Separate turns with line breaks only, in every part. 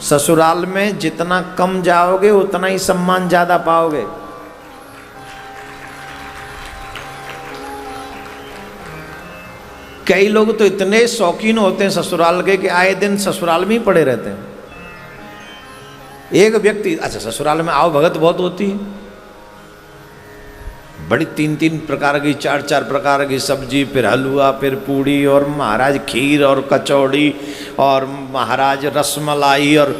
ससुराल में जितना कम जाओगे उतना ही सम्मान ज्यादा पाओगे। कई लोग तो इतने शौकीन होते हैं ससुराल के कि आए दिन ससुराल में ही पड़े रहते हैं। एक व्यक्ति, अच्छा ससुराल में आओ भगत बहुत होती है, बड़ी 3-3 प्रकार की 4-4 प्रकार की सब्जी, फिर हलवा, फिर पूड़ी, और महाराज खीर और कचौड़ी, और महाराज रसमलाई, और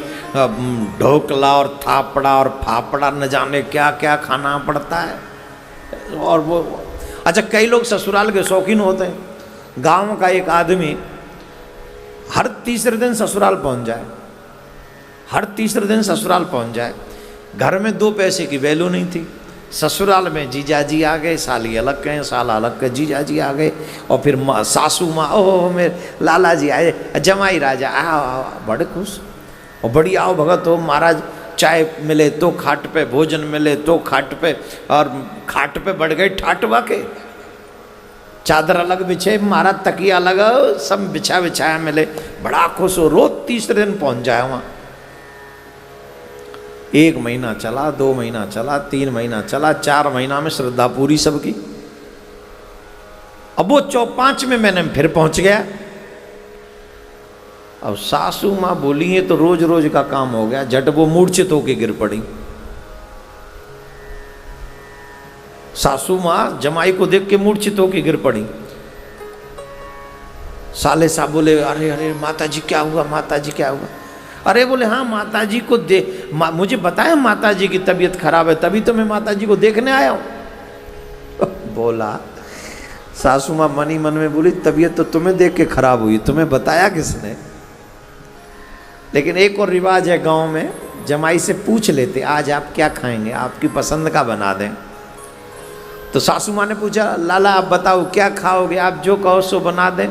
ढोकला, और थापड़ा, और फाफड़ा, न जाने क्या क्या खाना पड़ता है। और वो अच्छा, कई लोग ससुराल के शौकीन होते हैं। गांव का एक आदमी हर तीसरे दिन ससुराल पहुंच जाए, हर तीसरे दिन ससुराल पहुंच जाए। घर में 2 पैसे की वैल्यू नहीं थी, ससुराल में जीजाजी आ गए, साली अलग कहें, साला अलग कहे, जीजाजी आ गए, और फिर सासू माँ, ओह मेरे लाला जी आए, जमाई राजा आओ, बड़े खुश और बड़ी आओ भगत हो। महाराज चाय मिले तो खाट पे, भोजन मिले तो खाट पे, और खाट पे बढ़ गए ठाटवा के, चादर अलग बिछे, महाराज तकिया अलग, सब बिछा बिछाया मिले, बड़ा खुश हो। रोज तीसरे दिन पहुंच जाए वहाँ। 1 महीना चला, 2 महीना चला, 3 महीना चला, 4 महीना में श्रद्धा पूरी सबकी। अब वो 5वें महीने में फिर पहुंच गया। अब सासू माँ बोली है तो रोज रोज का काम हो गया, झट वो मूर्छित होके गिर पड़ी। सासू माँ जमाई को देख के मूर्छित होके गिर पड़ी। साले साहब बोले, अरे अरे माता जी क्या हुआ, माता जी क्या हुआ? अरे बोले, हाँ माता जी को मुझे बताया माता जी की तबीयत खराब है, तभी तो मैं माता जी को देखने आया हूँ। बोला सासू माँ मन ही मन में बोली, तबीयत तो तुम्हें देख के खराब हुई, तुम्हें बताया किसने? लेकिन एक और रिवाज है गांव में, जमाई से पूछ लेते, आज आप क्या खाएंगे, आपकी पसंद का बना दें। तो सासू माँ ने पूछा, लाला आप बताओ क्या खाओगे, आप जो कहो सो बना दें।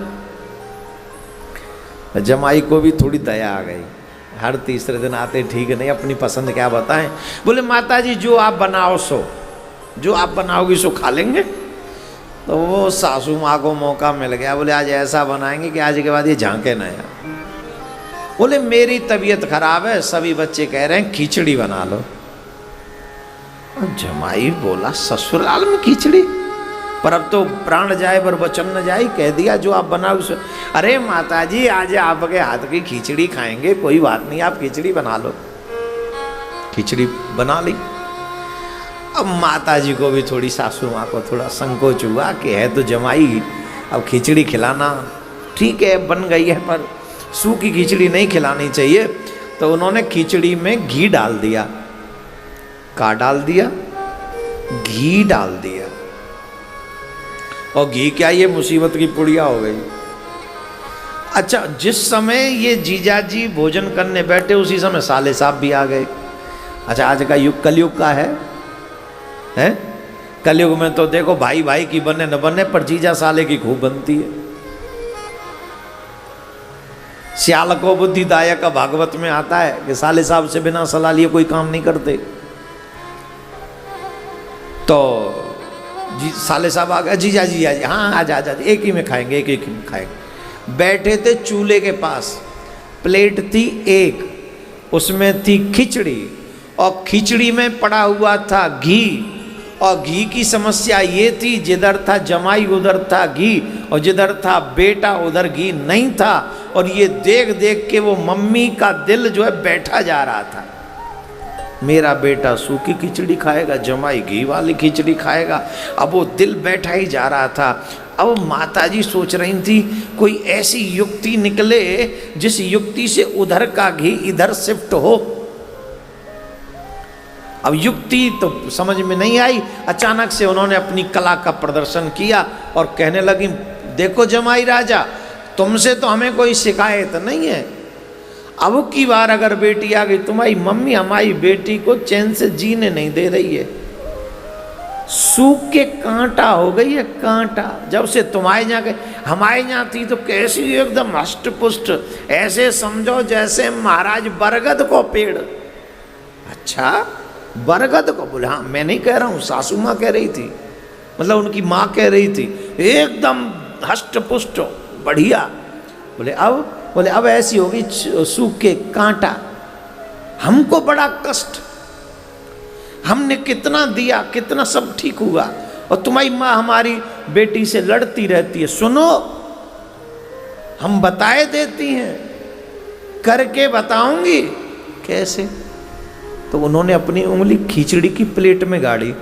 जमाई को भी थोड़ी दया आ गई, हर तीसरे दिन आते, ठीक नहीं अपनी पसंद क्या बताएं। बोले माता जी जो आप बनाओ सो, जो आप बनाओगी सो खा लेंगे। तो वो सासू माँ को मौका मिल गया, बोले आज ऐसा बनाएंगे कि आज के बाद ये झांके ना यार। बोले मेरी तबीयत खराब है, सभी बच्चे कह रहे हैं खिचड़ी बना लो। और जमाई बोला ससुराल में खिचड़ी, पर अब तो प्राण जाए पर वचन न जाए, कह दिया जो आप बनाओ सो। अरे माता जी आज आपके हाथ की खिचड़ी खाएंगे, कोई बात नहीं आप खिचड़ी बना लो। खिचड़ी बना ली। अब माता जी को भी थोड़ी, सासू माँ को थोड़ा संकोच हुआ कि है तो जमाई, अब खिचड़ी खिलाना ठीक है बन गई है, पर सूखी खिचड़ी नहीं खिलानी चाहिए। तो उन्होंने खिचड़ी में घी डाल दिया। का डाल दिया? घी डाल दिया। और घी क्या, ये मुसीबत की पुड़िया हो गई। अच्छा, जिस समय ये जीजाजी भोजन करने बैठे उसी समय साले साहब भी आ गए। अच्छा, आज का युग कलयुग का है? कलयुग में तो देखो भाई भाई की बने न बने, पर जीजा साले की खूब बनती है। सियाल को बुद्धिदायक का भागवत में आता है कि साले साहब से बिना सलाह लिए कोई काम नहीं करते। तो साले साहब आ गए, जीजा जी आज, हाँ आज आ जा, एक ही में खाएंगे, एक ही में खाएंगे। बैठे थे चूल्हे के पास, प्लेट थी एक, उसमें थी खिचड़ी, और खिचड़ी में पड़ा हुआ था घी। और घी की समस्या ये थी, जिधर था जमाई उधर था घी, और जिधर था बेटा उधर घी नहीं था। और ये देख देख के वो मम्मी का दिल जो है बैठा जा रहा था, मेरा बेटा सूखी खिचड़ी खाएगा, जमाई घी वाली खिचड़ी खाएगा। अब वो दिल बैठा ही जा रहा था। अब माताजी सोच रही थी कोई ऐसी युक्ति निकले जिस युक्ति से उधर का घी इधर शिफ्ट हो। अब युक्ति तो समझ में नहीं आई। अचानक से उन्होंने अपनी कला का प्रदर्शन किया और कहने लगी, देखो जमाई राजा, तुमसे तो हमें कोई शिकायत नहीं है, अब की बार अगर बेटी आ गई, तुम्हारी मम्मी हमारी बेटी को चैन से जीने नहीं दे रही है, सूख के कांटा हो गई है, कांटा। जब से तुम्हारे यहाँ के हमारे यहाँ थी तो कैसी एकदम हष्ट पुष्ट, ऐसे समझो जैसे महाराज बरगद को पेड़। अच्छा, बरगद को? बोले हाँ, मैं नहीं कह रहा हूँ, सासू माँ कह रही थी, मतलब उनकी माँ कह रही थी, एकदम हष्ट पुष्ट बढ़िया। बोले अब ऐसी होगी सूख के कांटा। हमको बड़ा कष्ट, हमने कितना दिया, कितना सब ठीक हुआ, और तुम्हारी माँ हमारी बेटी से लड़ती रहती है। सुनो, हम बताए देती हैं, करके बताऊंगी। कैसे? तो उन्होंने अपनी उंगली खिचड़ी की प्लेट में गाड़ी।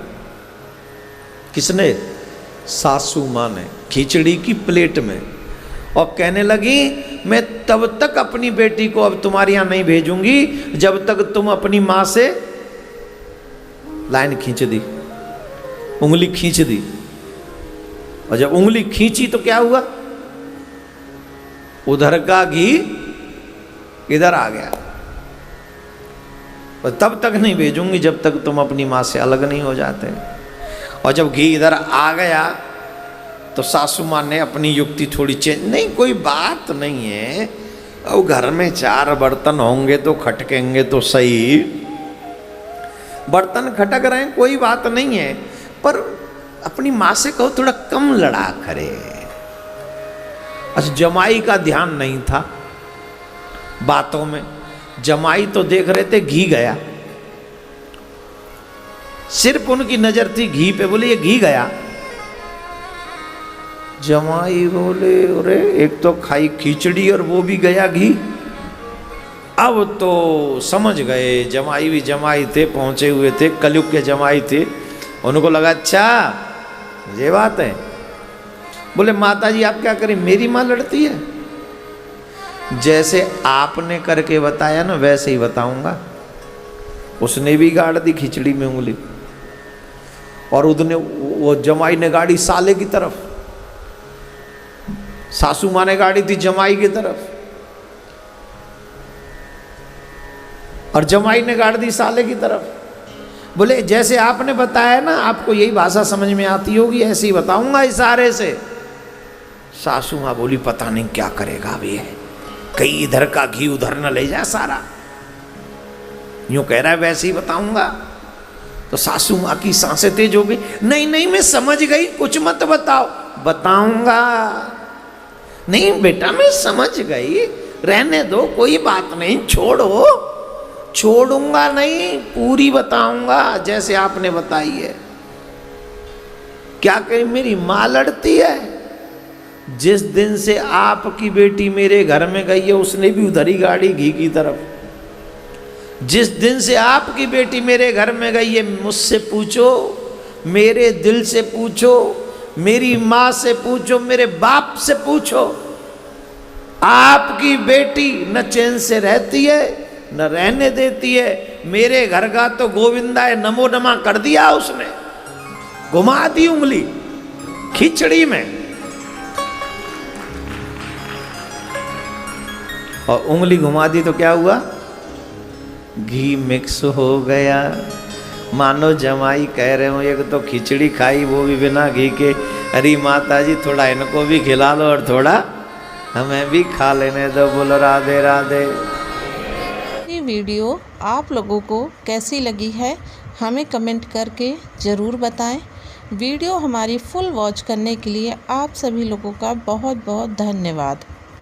किसने? सासू माँ ने, खिचड़ी की प्लेट में। और कहने लगी मैं तब तक अपनी बेटी को अब तुम्हारे यहाँ नहीं भेजूंगी जब तक तुम अपनी माँ से लाइन खींच दी, उंगली खींच दी। और जब उंगली खींची तो क्या हुआ? उधर का घी इधर आ गया। और तब तक नहीं भेजूंगी जब तक तुम अपनी माँ से अलग नहीं हो जाते। और जब घी इधर आ गया तो सासू माँ ने अपनी युक्ति थोड़ी चेंज, नहीं कोई बात नहीं है, अब घर में 4 बर्तन होंगे तो खटकेंगे तो सही, बर्तन खटक रहे हैं कोई बात नहीं है, पर अपनी माँ से कहो थोड़ा कम लड़ा करे। अच्छा, जमाई का ध्यान नहीं था बातों में। जमाई तो देख रहे थे घी गया, सिर्फ उनकी नजर थी घी पे, बोले ये घी गया। जमाई बोले अरे एक तो खाई खिचड़ी और वो भी गया घी। अब तो समझ गए, जमाई भी जमाई थे, पहुंचे हुए थे, कलयुग के जमाई थे। उनको लगा अच्छा ये बात है। बोले माता जी आप क्या करें, मेरी माँ लड़ती है, जैसे आपने करके बताया ना वैसे ही बताऊंगा। उसने भी गाड़ दी खिचड़ी में उंगली, और उसने वो जमाई ने गाड़ी साले की तरफ, सासू माँ ने गाड़ी थी जमाई की तरफ, और जमाई ने गाड़ दी साले की तरफ। बोले जैसे आपने बताया ना, आपको यही भाषा समझ में आती होगी, ऐसे ही बताऊंगा इशारे से। सासू माँ बोली पता नहीं क्या करेगा अब ये, कहीं इधर का घी उधर न ले जाए सारा, यूं कह रहा है वैसे ही बताऊंगा। तो सासू माँ की सांसें तेज हो गई, नहीं नहीं मैं समझ गई, कुछ मत बताओ। बताऊंगा। नहीं बेटा मैं समझ गई, रहने दो कोई बात नहीं, छोड़ो। छोड़ूंगा नहीं, पूरी बताऊंगा जैसे आपने बताई है। क्या कहीं मेरी माँ लड़ती है? जिस दिन से आपकी बेटी मेरे घर में गई है उसने भी उधर ही गाड़ी घी की तरफ। जिस दिन से आपकी बेटी मेरे घर में गई है, मुझसे पूछो, मेरे दिल से पूछो, मेरी माँ से पूछो, मेरे बाप से पूछो, आपकी बेटी न चैन से रहती है न रहने देती है। मेरे घर का तो गोविंदा है नमो नमा कर दिया उसने, घुमा दी उंगली खिचड़ी में, और उंगली घुमा दी तो क्या हुआ? घी मिक्स हो गया। मानो जमाई कह रहे हो एक तो खिचड़ी खाई वो भी बिना घी के, अरे माता जी थोड़ा इनको भी खिला लो और थोड़ा हमें भी खा लेने दो। बोलो राधे राधे।
ये वीडियो आप लोगों को कैसी लगी है हमें कमेंट करके ज़रूर बताएं। वीडियो हमारी फुल वॉच करने के लिए आप सभी लोगों का बहुत बहुत धन्यवाद।